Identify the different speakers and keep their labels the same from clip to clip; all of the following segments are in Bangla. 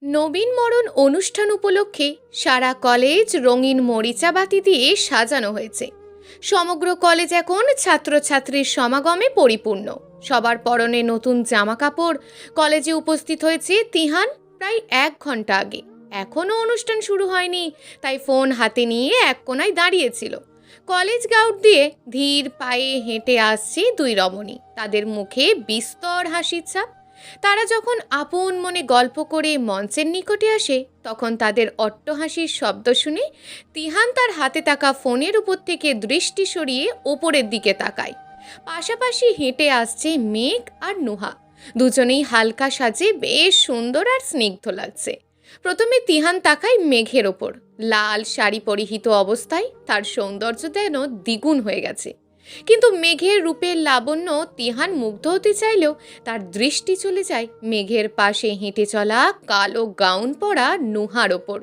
Speaker 1: নবীনবরণ অনুষ্ঠান উপলক্ষে সারা কলেজ রঙিন মরিচাবাতি দিয়ে সাজানো হয়েছে। সমগ্র কলেজ এখন ছাত্রছাত্রীর সমাগমে পরিপূর্ণ। সবার পরনে নতুন জামা কাপড়। কলেজে উপস্থিত হয়েছে তিহান প্রায় 1 ঘন্টা আগে। এখনও অনুষ্ঠান শুরু হয়নি, তাই ফোন হাতে নিয়ে এক কোনায় দাঁড়িয়েছিল। কলেজ গাউট দিয়ে ধীর পায়ে হেঁটে আসছে দুই রমণী, তাদের মুখে বিস্তর হাসির ছাপ। তারা যখন আপন মনে গল্প করে মঞ্চের নিকটে আসে, তখন তাদের অট্টহাসির শব্দ শুনে তিহান তার হাতে থাকা ফোনের উপর থেকে দৃষ্টি সরিয়ে ওপরের দিকে তাকায়। পাশাপাশি হেঁটে আসছে মেঘ আর নুহা। দুজনেই হালকা সাজে বেশ সুন্দর আর স্নিগ্ধ লাগছে। প্রথমে তিহান তাকায় মেঘের ওপর। লাল শাড়ি পরিহিত অবস্থায় তার সৌন্দর্য যেন দ্বিগুণ হয়ে গেছে। কিন্তু মেঘের রূপের লাবণ্য তিহান মুগ্ধ হতে চাইলেও তার দৃষ্টি চলে যায় মেঘের পাশে হেঁটে চলা কালো গাউন পরা নুহার ওপর।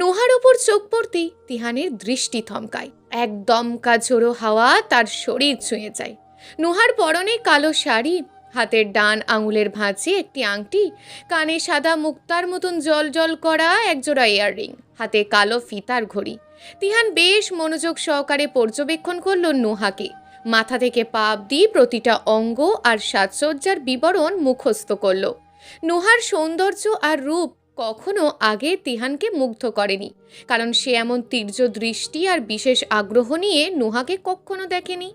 Speaker 1: নুহার ওপর চোখ পড়তেই তিহানের দৃষ্টি থমকায়। এক দমকা ঝোড়ো হাওয়া তার শরীর ছুঁয়ে যায়। নুহার পরনে কালো শাড়ি, হাতের ডান আঙুলের ভাঁজে একটি আংটি, কানে সাদা মুক্তার মতন জল জল করা একজোড়া ইয়াররিং, হাতে কালো ফিতার ঘড়ি। তিহান বেশ মনোযোগ সহকারে পর্যবেক্ষণ করল নুহাকে। মাথা থেকে পা অবধি প্রতিটা অঙ্গ আর সাজসজ্জার বিবরণ মুখস্থ করল। নুহার সৌন্দর্য আর রূপ কখনো আগে তিহানকে মুগ্ধ করেনি, কারণ সে এমন তীর্য দৃষ্টি আর বিশেষ আগ্রহ নিয়ে নুহাকে কখনো দেখেনি।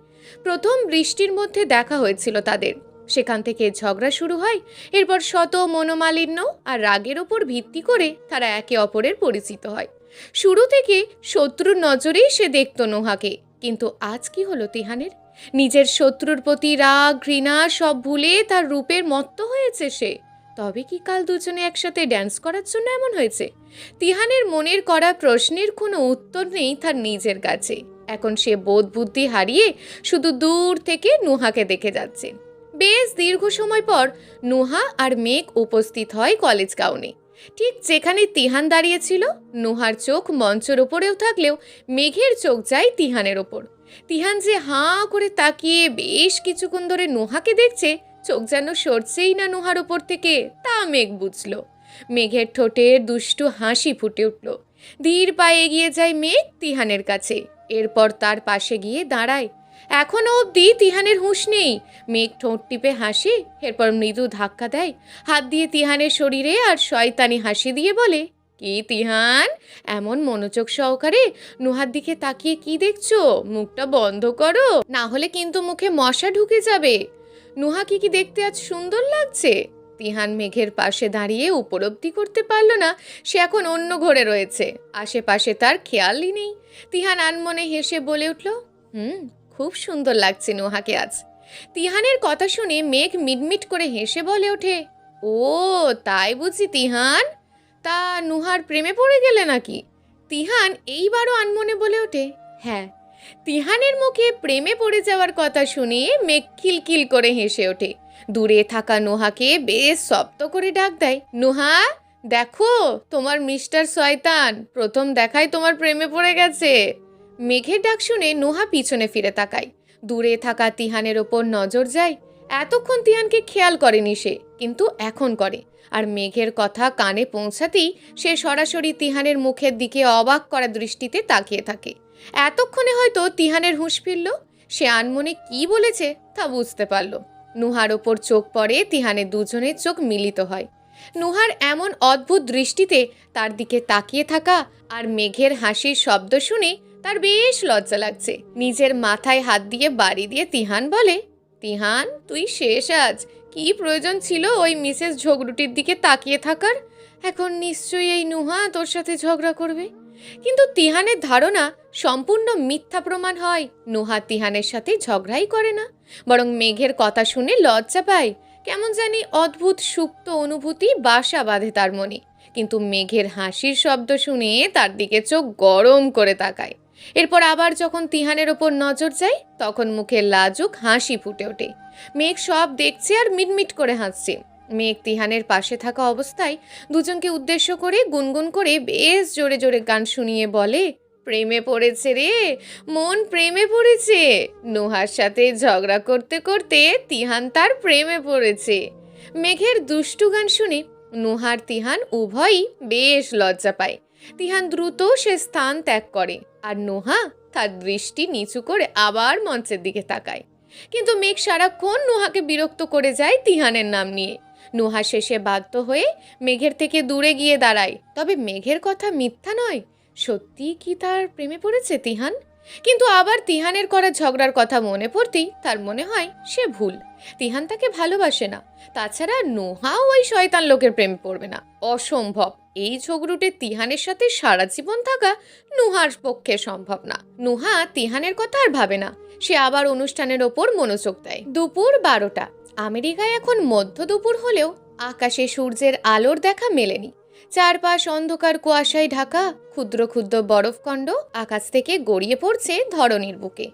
Speaker 1: প্রথম বৃষ্টির মধ্যে দেখা হয়েছিল তাদের, সেখান থেকে ঝগড়া শুরু হয়। এরপর শত মনোমালিন্য আর রাগের ওপর ভিত্তি করে তারা একে অপরের পরিচিত হয়। শুরু থেকে শত্রুর নজরেই সে দেখত নুহাকে। কিন্তু আজ কি হলো তিহানের? নিজের শত্রুর প্রতি রাগ ঘৃণা সব ভুলে তার রূপের মত্ত হয়েছে সে। তবে কি কাল দুজনে একসাথে ড্যান্স করার জন্য এমন হয়েছে? তিহানের মনের করা প্রশ্নের কোনো উত্তর নেই তার নিজের কাছে। এখন সে বোধ বুদ্ধি হারিয়ে শুধু দূর থেকে নুহাকে দেখে যাচ্ছে। বেশ দীর্ঘ সময় পর নুহা আর মেঘ উপস্থিত হয় কলেজ গাউনে। ঠিক যেখানে তিহান দাঁড়িয়েছিল, নুহার চোখ মঞ্চের ওপরেও থাকলেও মেঘের চোখ যায় তিহানের ওপর। তিহান যে হাঁ করে তাকিয়ে বেশ কিছুক্ষণ ধরে নুহাকে দেখছে, চোখ যেন সরছেই না নুহার ওপর থেকে, তা মেঘ বুঝল। মেঘের ঠোঁটে দুষ্টু হাসি ফুটে উঠল। ধীর পায়ে এগিয়ে যায় মেঘ তিহানের কাছে। এরপর তার পাশে গিয়ে দাঁড়ায়। এখনো অবধি তিহানের হুঁশ নেই। মেঘ ঠোঁট টিপে হাসে, এরপর মৃদু ধাক্কা দেয় হাত দিয়ে তিহানের শরীরে, আর শয়তানি হাসি দিয়ে বলে, কি তিহান, এমন মনোযোগ সহকারে নুহার দিকে তাকিয়ে কি দেখছো? মুখটা বন্ধ করো, না হলে কিন্তু মুখে মশা ঢুকে যাবে। নুহাকে কি দেখতে আজ সুন্দর লাগছে? তিহান মেঘের পাশে দাঁড়িয়ে উপলব্ধি করতে পারল না সে এখন অন্য ঘরে রয়েছে। আশেপাশে তার খেয়ালই নেই। তিহান আনমনে হেসে বলে উঠল, খুব সুন্দর লাগছে নুহাকে আজ। তিহানের কথা শুনে মেঘ মিটমিট করে হেসে বলে ওঠে, ও তাই বুঝি তিহান, তা নুহার প্রেমে পড়ে গেলে নাকি? তিহান এইবারও আনমনে বলে ওঠে, হ্যাঁ। তিহানের মুখে প্রেমে পড়ে যাওয়ার কথা শুনে মেঘ খিলখিল করে হেসে ওঠে। দূরে থাকা নুহাকে বেশ শব্দ করে ডাক দেয়, নুহা দেখো, তোমার মিস্টার শয়তান প্রথম দেখায় তোমার প্রেমে পড়ে গেছে। মেঘের ডাক শুনে নুহা পিছনে ফিরে তাকায়। দূরে থাকা তিহানের ওপর নজর যায়। এতক্ষণ তিহানকে খেয়াল করেনি সে, কিন্তু এখন করে। আর মেঘের কথা কানে পৌঁছাতেই সে সরাসরি তিহানের মুখের দিকে অবাক করা দৃষ্টিতে তাকিয়ে থাকে। এতক্ষণে হয়তো তিহানের হুঁশ ফিরল। সে আনমনে কি বলেছে তা বুঝতে পারল। নুহার ওপর চোখ পড়ে, তিহানের দুজনের চোখ মিলিত হয়। নুহার এমন অদ্ভুত দৃষ্টিতে তার দিকে তাকিয়ে থাকা আর মেঘের হাসির শব্দ শুনে তার বেশ লজ্জা লাগছে। নিজের মাথায় হাত দিয়ে বাড়ি দিয়ে তিহান বলে, তিহান তুই শেষ আজ। কি প্রয়োজন ছিল ওই মিসেস ঝগড়ুটির দিকে তাকিয়ে থাকার? এখন নিশ্চয়ই এই নুহা তোর সাথে ঝগড়া করবে। কিন্তু তিহানের ধারণা সম্পূর্ণ মিথ্যা প্রমাণ হয়। নুহা তিহানের সাথে ঝগড়াই করে না, বরং মেঘের কথা শুনে লজ্জা পায়। কেমন জানি অদ্ভুত সুপ্ত অনুভূতি বাসা বাঁধে তার মনে। কিন্তু মেঘের হাসির শব্দ শুনে তার দিকে চোখ গরম করে তাকায়। এরপর আবার যখন তিহানের ওপর নজর যায়, তখন মুখে লাজুক হাসি ফুটে ওঠে। মেঘ সব দেখছে আর মিটমিট করে হাসছে। মেঘ তিহানের পাশে থাকা অবস্থায় দুজনকে উদ্দেশ্য করে গুনগুন করে বেশ জোরে জোরে গান শুনিয়ে বলে, প্রেমে পড়েছে রে, মন প্রেমে পড়েছে। নুহার সাথে ঝগড়া করতে করতে তিহান তার প্রেমে পড়েছে। মেঘের দুষ্টু গান শুনে নুহার তিহান উভয়ই বেশ লজ্জা পায়। তিহান দ্রুত সে স্থান ত্যাগ করে, আর নুহা তার দৃষ্টি নিচু করে আবার মঞ্চের দিকে তাকায়। কিন্তু মেঘ সারাক্ষণ নুহাকে বিরক্ত করে যায় তিহানের নাম নিয়ে। নুহা শেষে বাধ্য হয়ে মেঘের থেকে দূরে গিয়ে দাঁড়ায়। তবে মেঘের কথা মিথ্যা নয়, সত্যি কি তার প্রেমে পড়েছে তিহান? কিন্তু আবার তিহানের করা ঝগড়ার কথা মনে পড়তেই তার মনে হয় সে ভুল। তিহান তাকে ভালোবাসে না। তাছাড়া নুহাও ওই শয়তান লোকের প্রেমে পড়বে না, অসম্ভব। এই ঝগড়ুটে তিহানের সাথে সারা জীবন থাকা নুহার পক্ষে সম্ভব না। নুহা তিহানের কথা আর ভাবে না, সে আবার অনুষ্ঠানের ওপর মনোযোগ দেয়। দুপুর 12টা। আমেরিকায় এখন মধ্য দুপুর হলেও আকাশে সূর্যের আলোর দেখা মেলেনি। চারপাশ অন্ধকার কুয়াশায় ঢাকা, ক্ষুদ্র ক্ষুদ্র বরফখণ্ড আকাশ থেকে গড়িয়ে পড়ছে ধরণীর বুকে।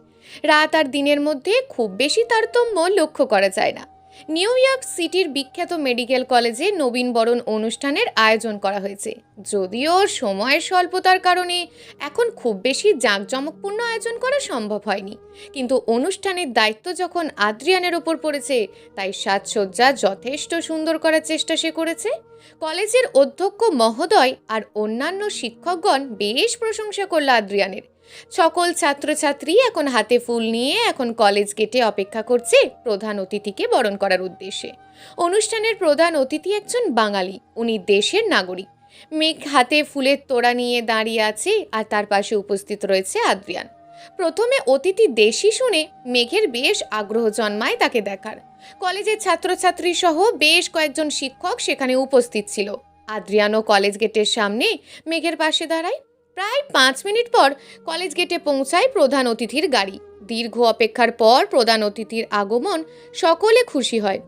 Speaker 1: রাত আর দিনের মধ্যে খুব বেশি তারতম্য লক্ষ্য করা যায় না। নিউ ইয়র্ক সিটির বিখ্যাত মেডিকেল কলেজে নবীনবরণ অনুষ্ঠানের আয়োজন করা হয়েছে। যদিও সময়ের স্বল্পতার কারণে এখন খুব বেশি জাঁকজমকপূর্ণ আয়োজন করা সম্ভব হয়নি, কিন্তু অনুষ্ঠানের দায়িত্ব যখন আদ্রিয়ানের ওপর পড়েছে, তাই সাজসজ্জা যথেষ্ট সুন্দর করার চেষ্টা সে করেছে। কলেজের অধ্যক্ষ মহোদয় আর অন্যান্য শিক্ষকগণ বেশ প্রশংসা করল আদ্রিয়ানের। সকল ছাত্রছাত্রী এখন হাতে ফুল নিয়ে এখন কলেজ গেটে অপেক্ষা করছে প্রধান অতিথিকে বরণ করার উদ্দেশ্যে। অনুষ্ঠানের প্রধান অতিথি একজন বাঙালি, উনি দেশের নাগরিক। মেঘ হাতে ফুলের তোড়া নিয়ে দাঁড়িয়ে আছে, আর তার পাশে উপস্থিত রয়েছে আদ্রিয়ান। প্রথমে অতিথি দেশি শুনে মেঘের বেশ আগ্রহ জন্মায় তাকে দেখার। কলেজের ছাত্রছাত্রী সহ বেশ কয়েকজন শিক্ষক সেখানে উপস্থিত ছিল। আদ্রিয়ানও কলেজ গেটের সামনে মেঘের পাশে দাঁড়ায়। প্রায় 5 মিনিট পর কলেজ গেটে পৌঁছায় প্রধান অতিথির গাড়ি। দীর্ঘ অপেক্ষার পর প্রধান অতিথির আগমন সকলে খুশি হয়।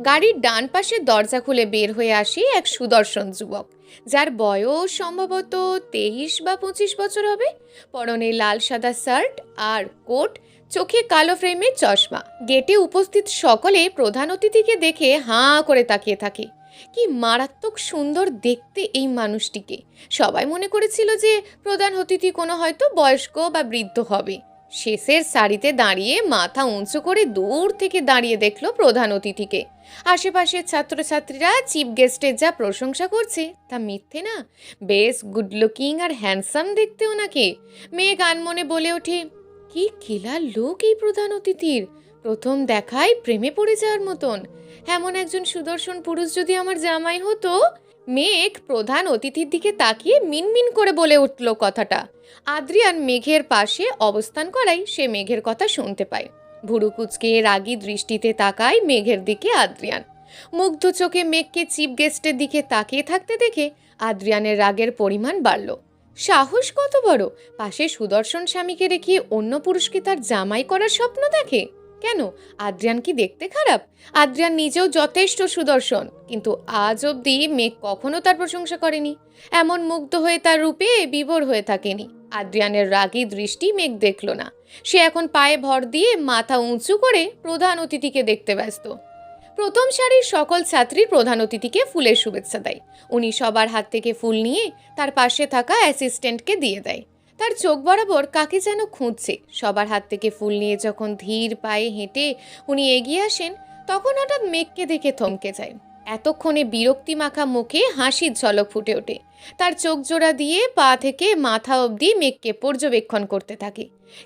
Speaker 1: গাড়ির ডান পাশে দরজা খুলে বের হয়ে আসে এক সুদর্শন যুবক, যার বয়স সম্ভবত 23 বা 25 বছর হবে। পরনে লাল সাদা শার্ট আর কোট, চোখে কালো ফ্রেমের চশমা। গেটে উপস্থিত সকলে প্রধান অতিথিকে দেখে হাঁ করে তাকিয়ে থাকে। কি মারাত্মক সুন্দর দেখতে এই মানুষটিকে! সবাই মনে করেছিল যে প্রধান অতিথি কোনো হয়তো বয়স্ক বা বৃদ্ধ হবে। শেষের সারিতে দাঁড়িয়ে মাথা উঁচু করে দূর থেকে দাঁড়িয়ে দেখলো প্রধান অতিথিকে। আশেপাশের ছাত্রছাত্রীরা চিফ গেস্টের যা প্রশংসা করছে তা মিথ্যে না। বেশ গুড লুকিং আর হ্যান্ডসাম দেখতে ওনাকে। মেয়ে গান মনে বলে ওঠে, কি কিলার লোক এই প্রধান অতিথির! প্রথম দেখায় প্রেমে পড়ে যাওয়ার মতন। এমন একজন সুদর্শন পুরুষ যদি আমার জামাই হতো। মেঘ প্রধান অতিথির দিকে তাকিয়ে মিনমিন করে বলে উঠল কথাটা। আদ্রিয়ান মেঘের পাশে অবস্থান করায় সে মেঘের কথা শুনতে পায়। ভুরু কুচকে রাগী দৃষ্টিতে তাকায় মেঘের দিকে আদ্রিয়ান। মুগ্ধ চোখে মেঘকে চিফ গেস্টের দিকে তাকিয়ে থাকতে দেখে আদ্রিয়ানের রাগের পরিমাণ বাড়ল। সাহস কত বড়! পাশে সুদর্শন স্বামীকে রেখে অন্য পুরুষকে তার জামাই করার স্বপ্ন দেখে। কেন, আদ্রিয়ান কি দেখতে খারাপ? আদ্রিয়ান নিজেও যথেষ্ট সুদর্শন, কিন্তু আজ অবধি মেঘ কখনো তার প্রশংসা করেনি, এমন মুগ্ধ হয়ে তার রূপে বিভোর হয়ে থাকেনি। আদ্রিয়ানের রাগী দৃষ্টি মেঘ দেখল না। সে এখন পায়ে ভর দিয়ে মাথা উঁচু করে প্রধান অতিথিকে দেখতে ব্যস্ত। প্রথম সারির সকল ছাত্রী প্রধান অতিথিকে ফুলের শুভেচ্ছা দেয়। উনি সবার হাত থেকে ফুল নিয়ে তার পাশে থাকা অ্যাসিস্ট্যান্টকে দিয়ে দেয়। তার চোখ বরাবর কাকে যেন খুঁজছে। সবার হাত থেকে ফুল নিয়ে যখন ধীর পায়ে হেঁটে উনি এগিয়ে আসেন, তখন হঠাৎ মেঘকে দেখে থমকে যায়। এতক্ষণে বিরক্তি মাখা মুখে হাসির ঝলক ফুটে ওঠে। তার চোখ জোড়া দিয়ে পা থেকে মাথা অবধি মেঘকে পর্যবেক্ষণ করতে থাকে।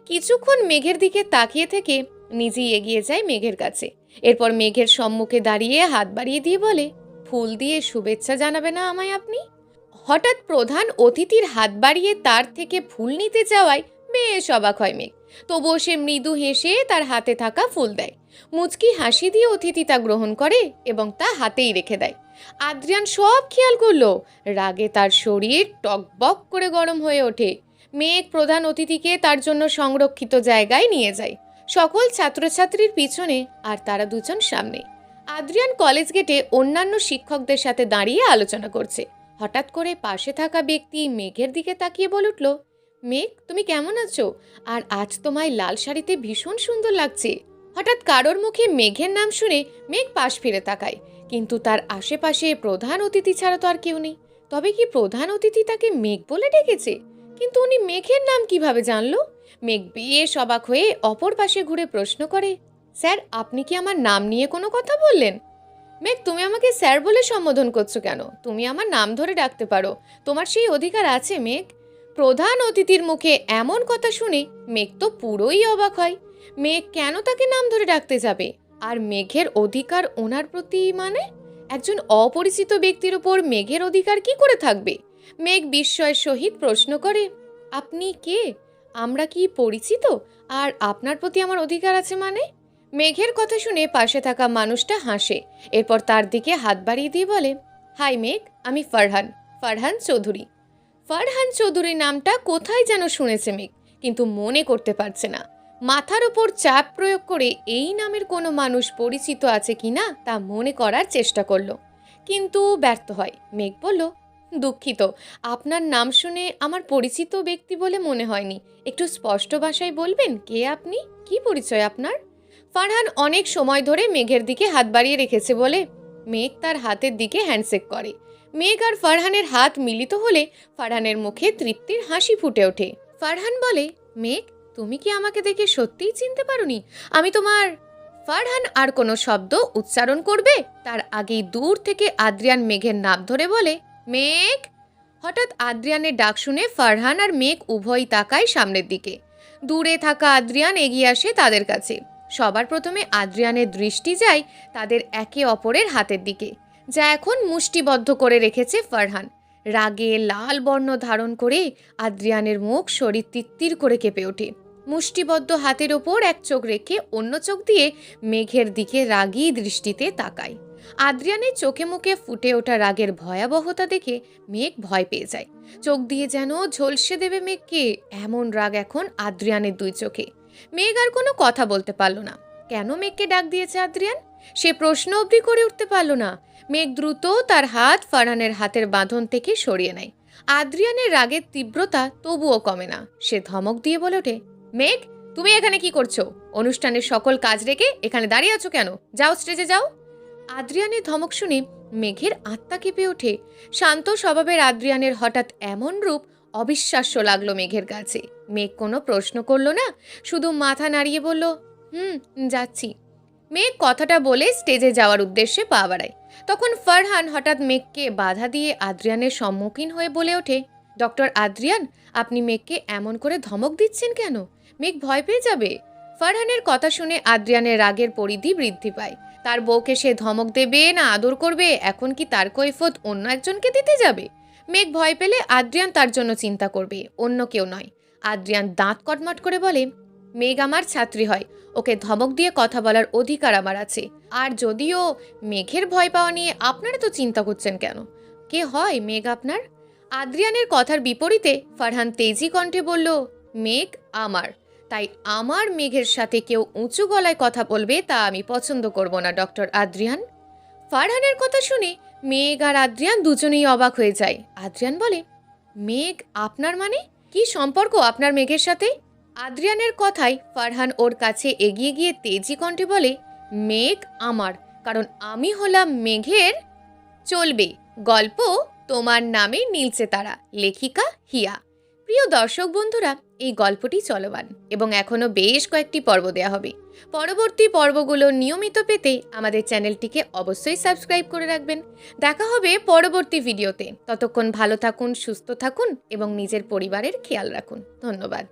Speaker 1: কিছুক্ষণ মেঘের দিকে তাকিয়ে থেকে নিজেই এগিয়ে যায় মেঘের কাছে। এরপর মেঘের সম্মুখে দাঁড়িয়ে হাত বাড়িয়ে দিয়ে বলে, ফুল দিয়ে শুভেচ্ছা জানাবে না আমায় আপনি? হঠাৎ প্রধান অতিথির হাত বাড়িয়ে তার থেকে ফুল নিতে যাওয়ায় বেশ অবাক হয় মেঘ। তবুও সে মৃদু হেসে তার হাতে থাকা ফুল দেয়। মুচকি হাসি দিয়ে অতিথি তা গ্রহণ করে এবং তা হাতেই রেখে দেয়। আদ্রিয়ান সব খেয়াল করলো। রাগে তার শরীর টকবক করে গরম হয়ে ওঠে। মেঘ প্রধান অতিথিকে তার জন্য সংরক্ষিত জায়গায় নিয়ে যায়, সকল ছাত্রছাত্রীর পিছনে আর তারা দুজন সামনে। আদ্রিয়ান কলেজ গেটে অন্যান্য শিক্ষকদের সাথে দাঁড়িয়ে আলোচনা করছে। হঠাৎ করে পাশে থাকা ব্যক্তি মেঘের দিকে তাকিয়ে বলে উঠল, মেঘ, তুমি কেমন আছো? আর আজ তোমায় লাল শাড়িতে ভীষণ সুন্দর লাগছে। হঠাৎ কারোর মুখে মেঘের নাম শুনে মেঘ পাশ ফিরে তাকায়, কিন্তু তার আশেপাশে প্রধান অতিথি ছাড়া তো আর কেউ নেই। তবে কি প্রধান অতিথি তাকে মেঘ বলে ডেকেছে? কিন্তু উনি মেঘের নাম কিভাবে জানলো? মেঘ বেশ অবাক হয়ে অপর পাশে ঘুরে প্রশ্ন করে, স্যার, আপনি কি আমার নাম নিয়ে কোনো কথা বললেন? মেঘ, তুমি আমাকে স্যার বলে সম্বোধন করছো কেন? তুমি আমার নাম ধরে ডাকতে পারো, তোমার সেই অধিকার আছে মেঘ। প্রধান অতিথির মুখে এমন কথা শুনে মেঘ তো পুরোই অবাক হয়। মেঘ কেন তাকে নাম ধরে ডাকতে যাবে? আর মেঘের অধিকার ওনার প্রতি মানে? একজন অপরিচিত ব্যক্তির উপর মেঘের অধিকার কি করে থাকবে? মেঘ বিস্ময়ের সহিত প্রশ্ন করে, আপনি কে? আমরা কি পরিচিত? আর আপনার প্রতি আমার অধিকার আছে মানে? মেঘের কথা শুনে পাশে থাকা মানুষটা হাসে, এরপর তার দিকে হাত বাড়িয়ে দিয়ে বলে, হাই মেঘ, আমি ফারহান, ফারহান চৌধুরী। ফারহান চৌধুরী নামটা কোথায় যেন শুনেছে মেঘ, কিন্তু মনে করতে পারছে না। মাথার উপর চাপ প্রয়োগ করে এই নামের কোনো মানুষ পরিচিত আছে কিনা তা মনে করার চেষ্টা করলো, কিন্তু ব্যর্থ হয়। মেঘ বলল, দুঃখিত, আপনার নাম শুনে আমার পরিচিত ব্যক্তি বলে মনে হয়নি। একটু স্পষ্ট ভাষায় বলবেন কে আপনি, কি পরিচয় আপনার? ফারহান অনেক সময় ধরে মেঘের দিকে হাত বাড়িয়ে রেখেছে বলে মেঘ তার হাতের দিকে হ্যান্ডশেক করে। মেঘ আর ফারহানের হাত মিলিত হলে ফারহানের মুখে তৃপ্তির হাসি ফুটে ওঠে। ফারহান বলে, মেঘ, তুমি কি আমাকে দেখে সত্যিই চিনতে পারোনি? আমি তোমার... ফারহান আর কোনো শব্দ উচ্চারণ করবে তার আগেই দূর থেকে আদ্রিয়ান মেঘের নাম ধরে বলে, মেঘ। হঠাৎ আদ্রিয়ানের ডাক শুনে ফারহান আর মেঘ উভয়ই তাকায় সামনের দিকে। দূরে থাকা আদ্রিয়ান এগিয়ে আসে তাদের কাছে। সবার প্রথমে আদ্রিয়ানের দৃষ্টি যায় তাদের একে অপরের হাতের দিকে, যা এখন মুষ্টিবদ্ধ করে রেখেছে ফারহান। রাগে লাল বর্ণ ধারণ করে আদ্রিয়ানের মুখ শরীর তিত্তির করে কেঁপে ওঠে। মুষ্টিবদ্ধ হাতের ওপর এক চোখ রেখে অন্য চোখ দিয়ে মেঘের দিকে রাগী দৃষ্টিতে তাকায়। আদ্রিয়ানের চোখে মুখে ফুটে ওঠা রাগের ভয়াবহতা দেখে মেঘ ভয় পেয়ে যায়। চোখ দিয়ে যেন ঝলসে দেবে মেঘকে, এমন রাগ এখন আদ্রিয়ানের দুই চোখে। মেঘ আর কোনো কথা বলতে পারল না। কেন মেঘকে ডাক দিয়েছে আদ্রিয়ান, সে প্রশ্ন অবধি করে উঠতে পারল না। মেঘ দ্রুত তার হাত ফারহানের হাতের বাঁধন থেকে সরিয়ে নেয়। আদ্রিয়ানের রাগের তীব্রতা তবুও কমে না। সে ধমক দিয়ে বলে ওঠে, মেঘ, তুমি এখানে কি করছো? অনুষ্ঠানের সকল কাজ রেখে এখানে দাঁড়িয়ে আছো কেন? যাও, স্টেজে যাও। আদ্রিয়ানের ধমক শুনে মেঘের আত্মা কেঁপে ওঠে। শান্ত স্বভাবের আদ্রিয়ানের হঠাৎ এমন রূপ অবিশ্বাস্য লাগলো মেঘের কাছে। মেঘ কোনো প্রশ্ন করলো না, শুধু মাথা নাড়িয়ে বলল, যাচ্ছি। মেঘ কথাটা বলে স্টেজে যাওয়ার উদ্দেশ্যে পা বাড়ায়। তখন ফারহান হঠাৎ মেঘকে বাধা দিয়ে আদ্রিয়ানের সম্মুখীন হয়ে বলে ওঠে, ডক্টর আদ্রিয়ান, আপনি মেঘকে এমন করে ধমক দিচ্ছেন কেন? মেঘ ভয় পেয়ে যাবে। ফারহানের কথা শুনে আদ্রিয়ানের রাগের পরিধি বৃদ্ধি পায়। তার বউকে সে ধমক দেবে না আদর করবে, এখন কি তার কৈফত অন্য একজনকে দিতে যাবে? মেঘ ভয় পেলে আদ্রিয়ান তার জন্য চিন্তা করবে, অন্য কেউ নয়। আদ্রিয়ান দাঁত কটমট করে বলে, মেঘ আমার ছাত্রী হয়, ওকে ধমক দিয়ে কথা বলার অধিকার আমার আছে। আর যদিও মেঘের ভয় পাওয়া নিয়ে আপনারা তো চিন্তা করছেন কেন? কে হয় মেঘ আপনার? আদ্রিয়ানের কথার বিপরীতে ফারহান তেজি কণ্ঠে বলল, মেঘ আমার, তাই আমার মেঘের সাথে কেউ উঁচু গলায় কথা বলবে তা আমি পছন্দ করব না ডক্টর আদ্রিয়ান। ফারহানের কথা শুনে মেঘ আর আদ্রিয়ান দুজনেই অবাক হয়ে যায়। আদ্রিয়ান বলে, মেঘ আপনার মানে? কি সম্পর্ক আপনার মেঘের সাথে? আদ্রিয়ানের কথায় ফারহান ওর কাছে এগিয়ে গিয়ে তেজি কণ্ঠে বলে, মেঘ আমার, কারণ আমি হলাম মেঘের। চলবে গল্প তোমার নামে নীলচে তারা, লেখিকা হিয়া। প্রিয় দর্শক বন্ধুরা, এই গল্পটি চলমান এবং এখনও বেশ কয়েকটি পর্ব দেয়া হবে। পরবর্তী পর্বগুলো নিয়মিত পেতে আমাদের চ্যানেলটিকে অবশ্যই সাবস্ক্রাইব করে রাখবেন। দেখা হবে পরবর্তী ভিডিওতে। ততক্ষণ ভালো থাকুন, সুস্থ থাকুন এবং নিজের পরিবারের খেয়াল রাখুন। ধন্যবাদ।